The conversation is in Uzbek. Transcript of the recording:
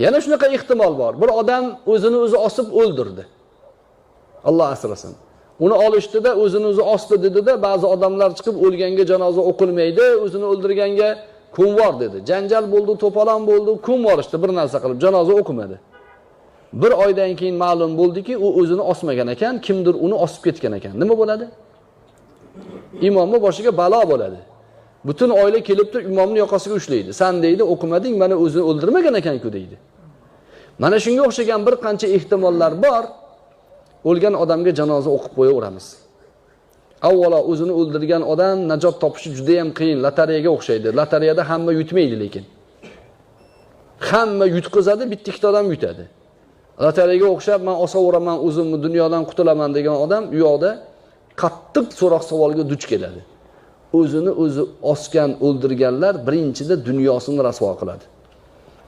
Yana shunaqa ehtimol bor. Bir odam o'zini o'zi osib o'ldirdi. Alloh asrasin. Uni olishdi-da, o'zini o'zi osdi dedi-da, ba'zi odamlar chiqib o'lganga janoza o'qilmaydi, o'zini o'ldirganga kunvor dedi. Janjal bo'ldi, to'polon bo'ldi, kun vorishdi bir narsa qilib, janoza o'qimadi. Bir oydan keyin ma'lum bo'ldiki, u o'zini osmagan ekan, kimdir uni osib ketgan ekan. Nima bo'ladi? Imomni boshiga balo bo'ladi. Butun oila kelib turib imomni yoqasiga ushlaydi. Sen deydi, o'qimading, mana o'zini o'ldirmagan ekan-ku deydi. Mana shunga o'xshagan bir qancha ehtimollar bor. O'lgan odamga janoza o'qib qo'yaveramiz. Avvalo o'zini o'ldirgan odam najot topishi juda ham qiyin, lotereyaga o'xshaydi. Lotereyada hamma yutmaydi lekin. Hamma yutqizadi, bitta ikkita odam yutadi. Lotereyaga o'xshab men osaveraman, o'zimni dunyodan qutulaman degan odam u yoqda qattiq so'roq savolga duch keladi. O'zini o'zi osgan, o'ldirganlar birinchida dunyosini rasvo qiladi.